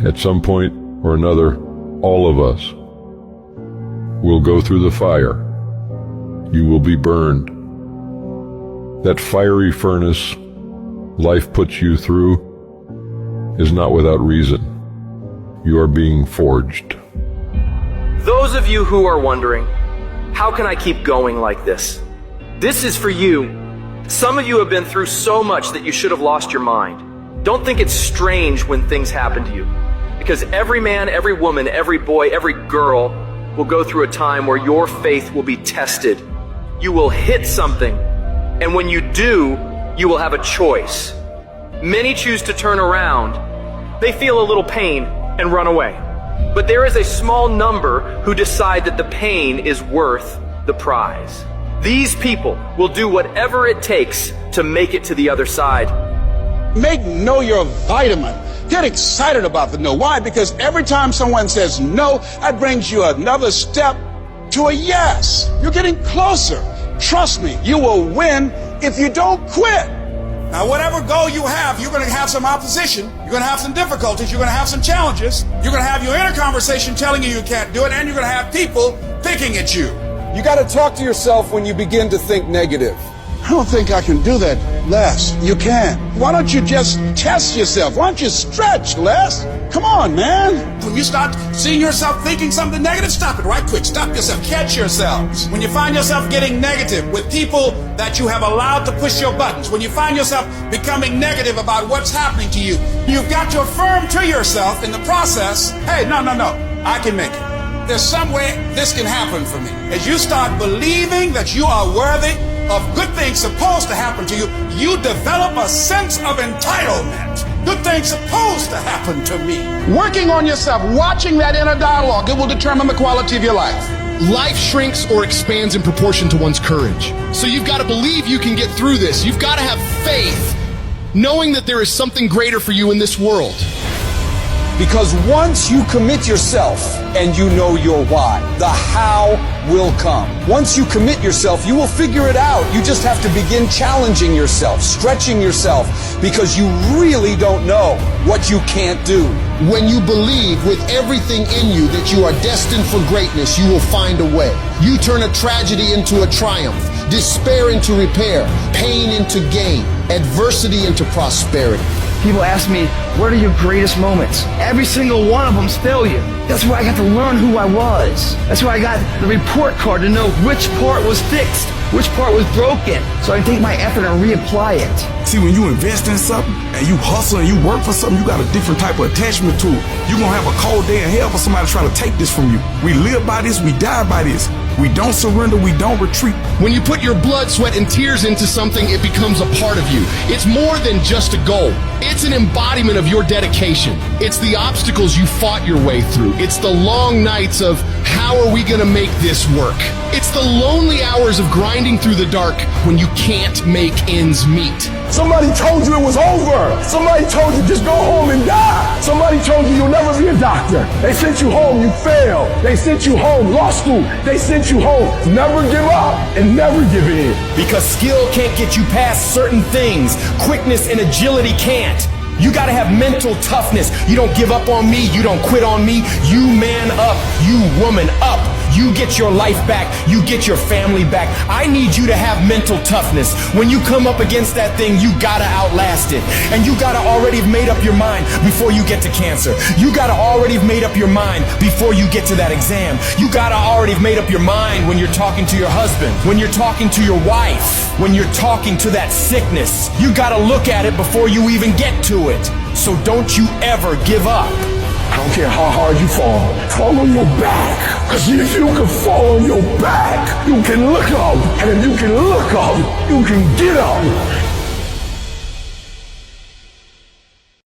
At some point or another, all of us will go through the fire. You will be burned. That fiery furnace life puts you through is not without reason. You are being forged. Those of you who are wondering, how can I keep going like this? This is for you. Some of you have been through so much that you should have lost your mind. Don't think it's strange when things happen to you, because every man, every woman, every boy, every girl will go through a time where your faith will be tested. You will hit something, and when you do, you will have a choice. Many choose to turn around. They feel a little pain and run away. But there is a small number who decide that the pain is worth the prize. These people will do whatever it takes to make it to the other side. Make no your vitamin. Get excited about the no. Why? Because every time someone says no, that brings you another step to a yes. You're getting closer. Trust me, you will win if you don't quit. Now, whatever goal you have, you're going to have some opposition. You're going to have some difficulties. You're going to have some challenges. You're going to have your inner conversation telling you can't do it, and you're going to have people picking at you. You got to talk to yourself when you begin to think negative. I don't think I can do that, Les. You can. Why don't you just test yourself? Why don't you stretch, Les? Come on, man. When you start seeing yourself thinking something negative, stop it right quick. Stop yourself. Catch yourselves. When you find yourself getting negative with people that you have allowed to push your buttons, when you find yourself becoming negative about what's happening to you, you've got to affirm to yourself in the process, hey, no, I can make it. There's some way this can happen for me. As you start believing that you are worthy of good things supposed to happen to you, you develop a sense of entitlement. Good things supposed to happen to me. Working on yourself, watching that inner dialogue, it will determine the quality of your life. Life shrinks or expands in proportion to one's courage. So you've got to believe you can get through this. You've got to have faith, knowing that there is something greater for you in this world. Because once you commit yourself and you know your why, the how will come. Once you commit yourself, you will figure it out. You just have to begin challenging yourself, stretching yourself, because you really don't know what you can't do. When you believe with everything in you that you are destined for greatness, you will find a way. You turn a tragedy into a triumph, despair into repair, pain into gain, adversity into prosperity. People ask me, what are your greatest moments? Every single one of them's failure. That's where I got to learn who I was. That's where I got the report card to know which part was fixed, which part was broken, so I can take my effort and reapply it. See, when you invest in something and you hustle and you work for something, you got a different type of attachment to it. You're going to have a cold day in hell for somebody trying to take this from you. We live by this, we die by this. We don't surrender, we don't retreat. When you put your blood, sweat, and tears into something, it becomes a part of you. It's more than just a goal. It's an embodiment of your dedication. It's the obstacles you fought your way through. It's the long nights of, how are we gonna make this work? It's the lonely hours of grinding through the dark when you can't make ends meet. Somebody told you it was over. Somebody told you just go home and die. Somebody told you you'll never be a doctor. They sent you home, you failed. They sent you home, law school. They sent you home, never give up and never give in. Because skill can't get you past certain things. Quickness and agility can't. You gotta have mental toughness. You don't give up on me. You don't quit on me. You man up. You woman up. You get your life back. You get your family back. I need you to have mental toughness. When you come up against that thing, you gotta outlast it. And you gotta already have made up your mind before you get to cancer. You gotta already have made up your mind before you get to that exam. You gotta already have made up your mind when you're talking to your husband, when you're talking to your wife, when you're talking to that sickness. You gotta look at it before you even get to it. So don't you ever give up. I don't care how hard you fall on your back. Because if you can fall on your back, you can look up. And if you can look up, you can get up.